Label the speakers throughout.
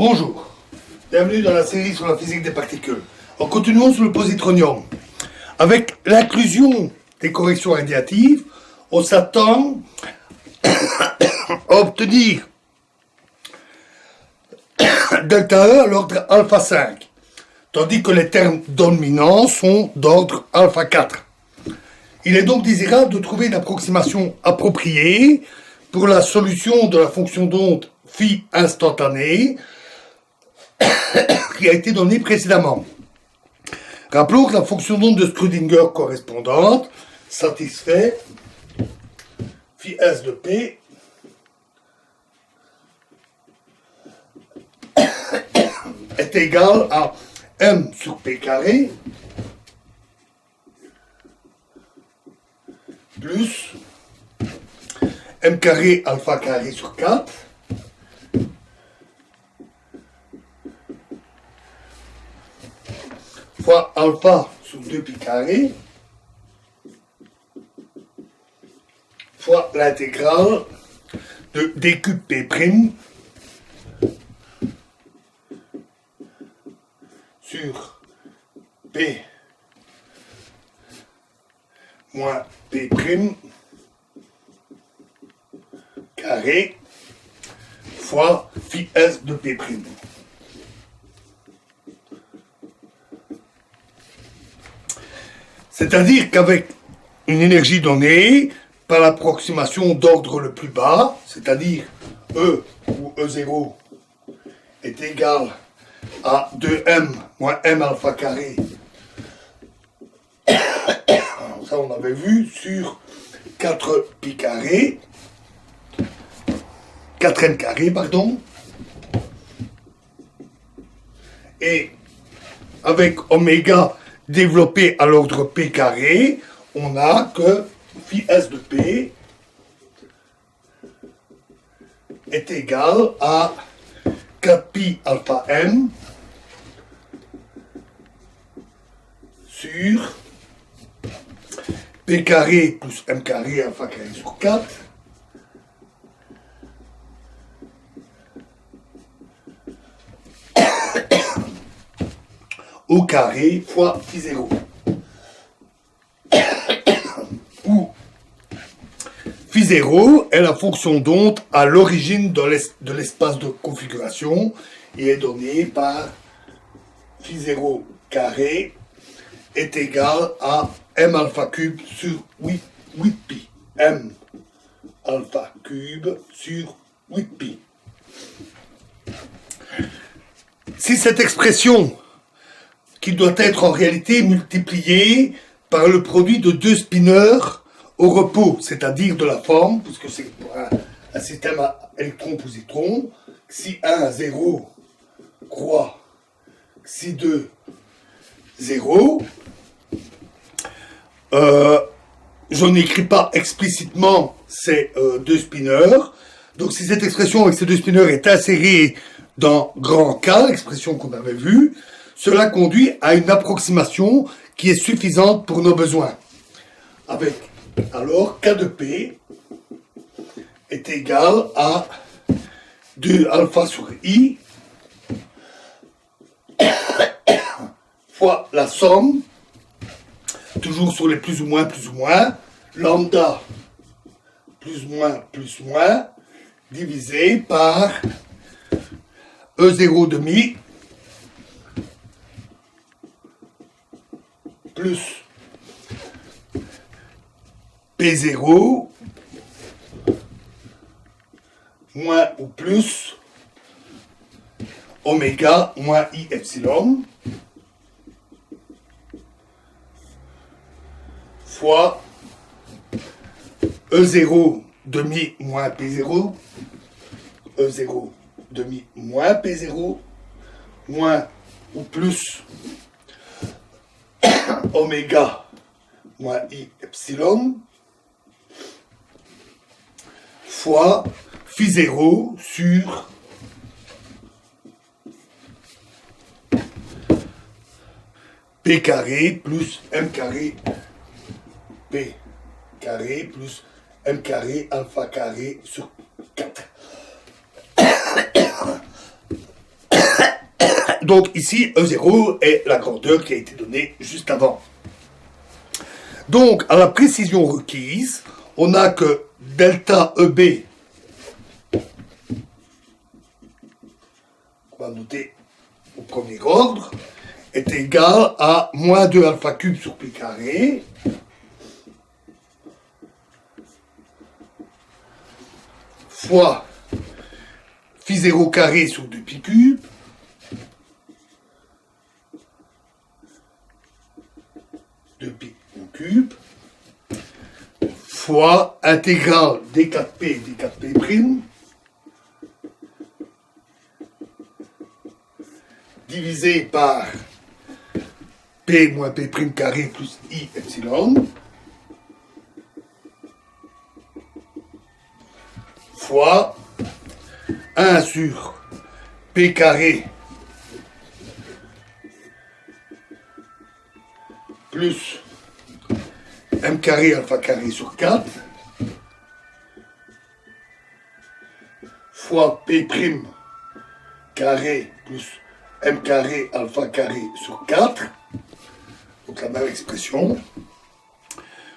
Speaker 1: Bonjour, bienvenue dans la série sur la physique des particules. En continuant sur le positronium. Avec l'inclusion des corrections radiatives, on s'attend à obtenir delta E à l'ordre alpha 5, tandis que les termes dominants sont d'ordre alpha 4. Il est donc désirable de trouver une approximation appropriée pour la solution de la fonction d'onde phi instantanée qui a été donnée précédemment. Rappelons que la fonction d'onde de Schrödinger correspondante satisfait phi s de p est égal à m sur p carré plus m carré alpha carré sur 4 fois alpha sur 2 pi carré fois l'intégrale de d cube p prime sur p moins p prime carré fois phi s de p prime. C'est-à-dire qu'avec une énergie donnée, par l'approximation d'ordre le plus bas, c'est-à-dire E ou E0 est égal à 2m moins m alpha carré, ça on avait vu, sur 4 pi carré, 4m carré, pardon, et avec oméga développé à l'ordre p carré, on a que phi s de p est égal à 4 pi alpha m sur p carré plus m carré alpha carré sur 4 au carré fois phi 0. Où phi 0 est la fonction d'onde à l'origine de l'espace de configuration et est donnée par phi 0 carré est égal à m alpha cube sur 8 pi. M alpha cube sur 8 pi. Si cette expression qui doit être en réalité multiplié par le produit de deux spineurs au repos, c'est-à-dire de la forme, puisque c'est pour un système à électron-positron, xi 1, 0, croix, xi 2, 0. Je n'écris pas explicitement ces deux spineurs. Donc si cette expression avec ces deux spineurs est insérée dans grand K, l'expression qu'on avait vue, cela conduit à une approximation qui est suffisante pour nos besoins. Avec, alors, K de P est égal à 2 alpha sur I fois la somme, toujours sur les plus ou moins, lambda plus ou moins, divisé par E0 demi plus P0 moins ou plus oméga moins I epsilon fois E0 demi moins P0, E0 demi moins P0 moins ou plus oméga moins I epsilon fois phi 0 sur P carré plus M carré P carré plus M carré alpha carré sur 4. Donc ici, E0 est la grandeur qui a été donnée juste avant. Donc, à la précision requise, on a que delta EB, on va noter au premier ordre, est égal à moins 2 alpha cube sur pi carré fois phi 0 carré sur 2 pi cube au cube fois intégrale d4p d4p' divisé par p moins p' carré plus i epsilon fois 1 sur p carré plus m carré alpha carré sur 4 fois p' carré plus m carré alpha carré sur 4, donc la même expression,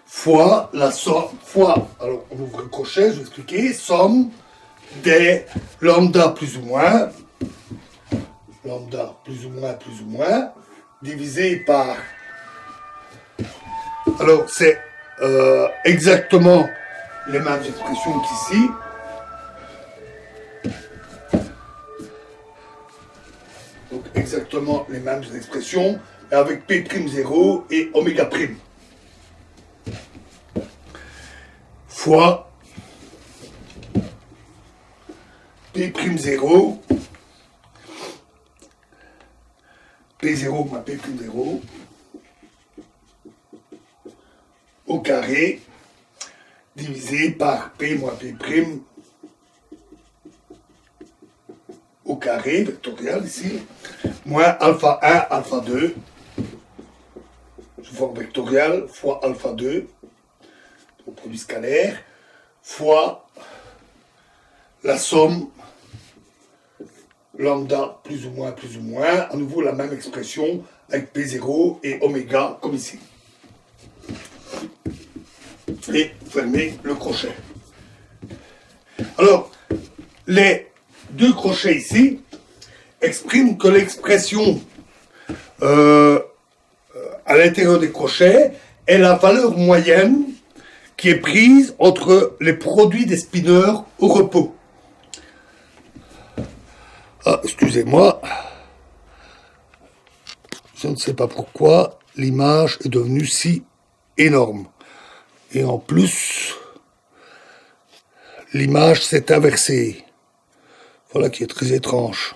Speaker 1: fois la somme, fois, alors on ouvre le crochet, je vais expliquer, somme des lambda plus ou moins, divisé par, alors c'est exactement les mêmes expressions qu'ici, donc exactement les mêmes expressions, avec P'0 et oméga prime. Fois P'0, P0 moins P'0, au carré, divisé par P moins P', au carré, vectoriel ici, moins alpha 1, alpha 2, sous forme vectorielle, fois alpha 2, au produit scalaire, fois la somme lambda plus ou moins, à nouveau la même expression avec P0 et oméga comme ici. Et fermer le crochet. Alors, les deux crochets ici expriment que l'expression à l'intérieur des crochets est la valeur moyenne qui est prise entre les produits des spinners au repos. Ah, excusez-moi, je ne sais pas pourquoi l'image est devenue si énorme. Et en plus, l'image s'est inversée. Voilà qui est très étrange.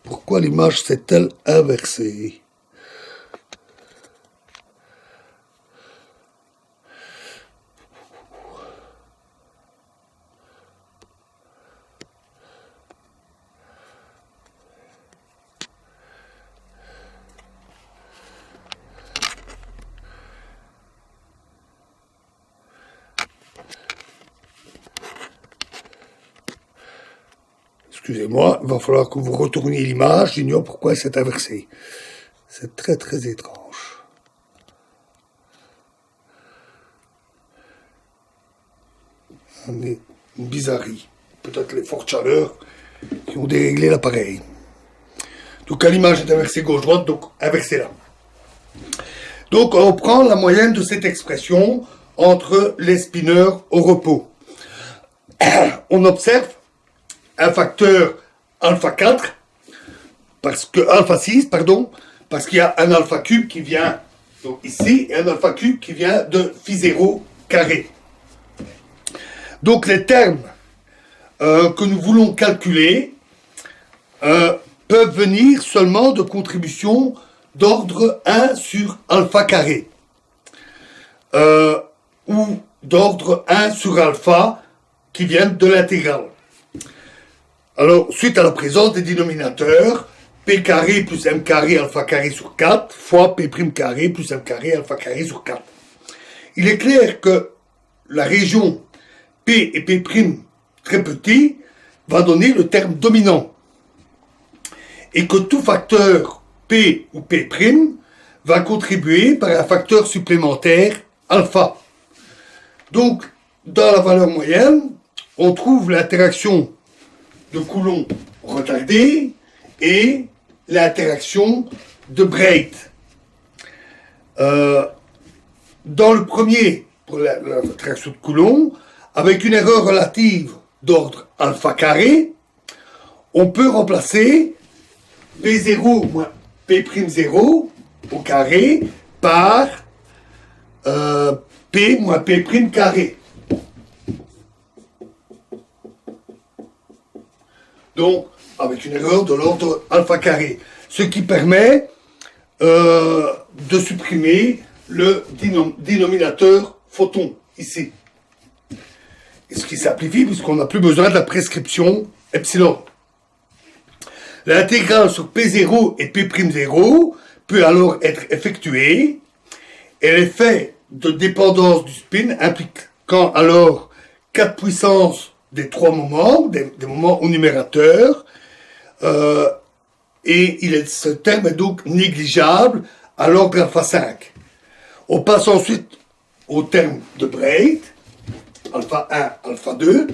Speaker 1: Pourquoi l'image s'est-elle inversée ? Excusez-moi, il va falloir que vous retourniez l'image, j'ignore pourquoi elle s'est inversée. C'est très très étrange. On est une bizarrerie. Peut-être les fortes chaleurs qui ont déréglé l'appareil. Donc l'image est inversée gauche-droite, donc inversez-la. Donc on prend la moyenne de cette expression entre les spinners au repos. On observe un facteur alpha 4, alpha 6, parce qu'il y a un alpha cube qui vient donc ici et un alpha cube qui vient de phi 0 carré. Donc les termes que nous voulons calculer peuvent venir seulement de contributions d'ordre 1 sur alpha carré ou d'ordre 1 sur alpha qui viennent de l'intégrale. Alors, suite à la présence des dénominateurs, P carré plus M carré alpha carré sur 4 fois P' carré plus M carré alpha carré sur 4. Il est clair que la région P et P' très petit va donner le terme dominant. Et que tout facteur P ou P' va contribuer par un facteur supplémentaire alpha. Donc, dans la valeur moyenne, on trouve l'interaction de Coulomb retardée et l'interaction de Breit. Dans le premier, pour l'interaction de Coulomb, avec une erreur relative d'ordre alpha carré, on peut remplacer P0 moins P'0 au carré par P moins P' carré. Donc, avec une erreur de l'ordre alpha carré. Ce qui permet de supprimer le dénominateur photon, ici. Et ce qui simplifie, puisqu'on n'a plus besoin de la prescription epsilon. L'intégrale sur P0 et P'0 peut alors être effectuée, et l'effet de dépendance du spin impliquant alors 4 puissances des 3 moments, des moments au numérateur, et ce terme est donc négligeable à l'ordre alpha 5. On passe ensuite au terme de Breit, alpha 1, alpha 2,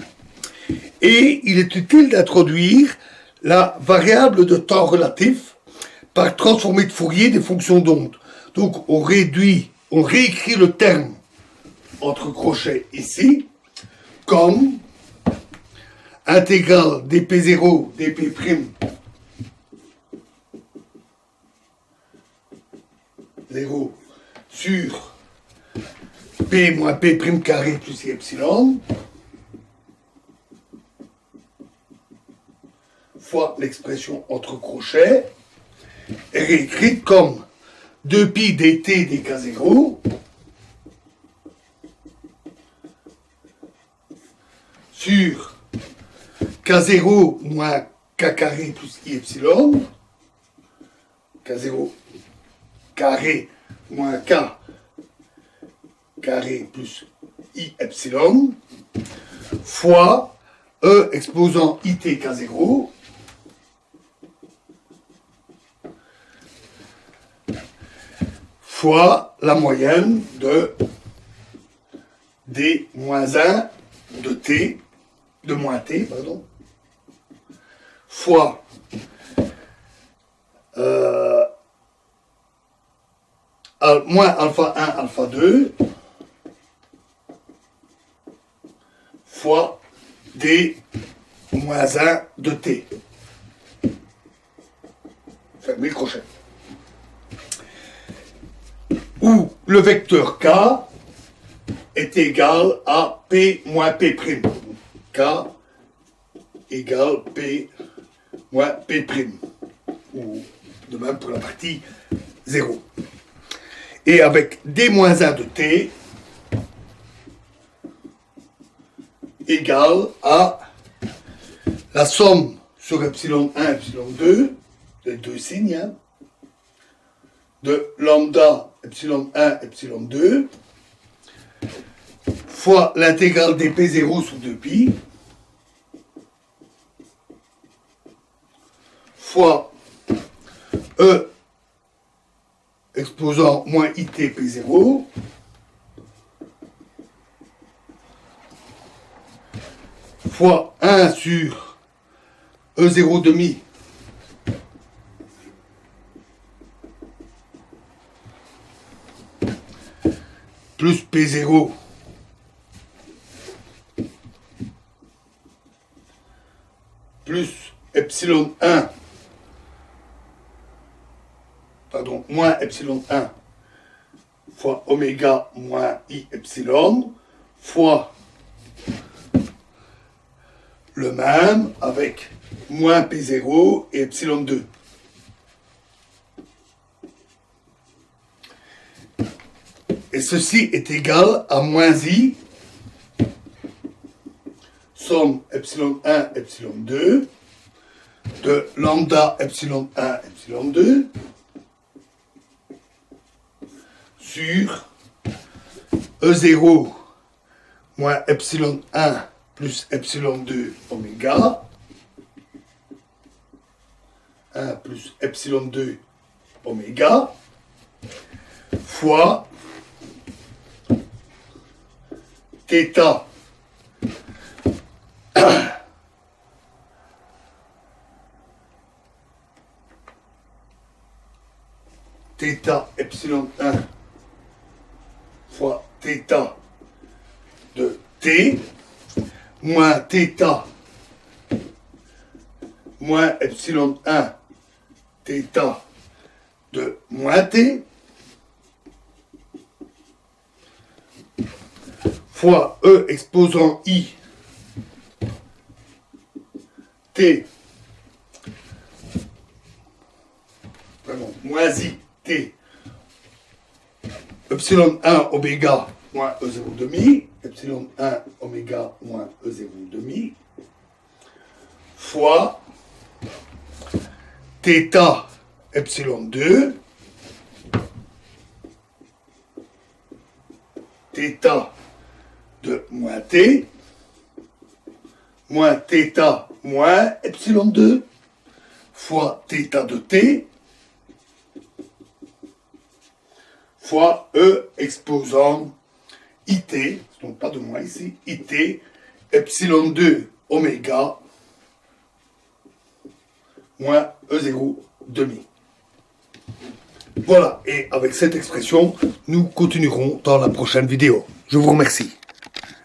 Speaker 1: et il est utile d'introduire la variable de temps relatif par transformée de Fourier des fonctions d'onde. Donc on réécrit le terme entre crochets ici comme intégrale dp0 dp' 0 sur P moins P' carré plus I epsilon fois l'expression entre crochets est réécrite comme 2pi dt dk0 sur k0 moins k carré plus I epsilon, k0 carré moins k carré plus I epsilon fois E exposant IT K0 fois la moyenne de D moins 1 de T, de moins T, pardon, fois moins alpha 1, alpha 2 fois D moins 1 de T. Fermez le crochet. Où le vecteur K est égal à P moins P'. K égale P moins P'. Ou de même pour la partie 0. Et avec D moins 1 de T égale à la somme sur epsilon 1, epsilon 2, les deux signes, hein, de lambda epsilon 1, epsilon 2, fois l'intégrale dp0 sur 2pi, fois E exposant moins itp0, fois 1 sur E0 demi plus P0 plus epsilon 1, pardon, moins epsilon 1 fois oméga moins I epsilon fois le même avec moins P0 et epsilon 2. Et ceci est égal à moins I, somme epsilon 1, epsilon 2, de lambda epsilon 1, epsilon 2, sur E0 moins epsilon 1 plus epsilon 2 oméga, 1 plus epsilon 2 oméga, fois θ θ epsilon 1 fois θ de t moins θ moins epsilon 1 θ de moins t fois E exposant I t vraiment moins I t epsilon 1 oméga moins E0 demi, epsilon 1 oméga moins E0 demi, fois θ epsilon 2, θ de moins t, moins θ moins epsilon 2, fois θ de t, fois E exposant IT, donc pas de moins ici, IT, epsilon 2 oméga, moins E0 demi. Voilà, et avec cette expression, nous continuerons dans la prochaine vidéo. Je vous remercie.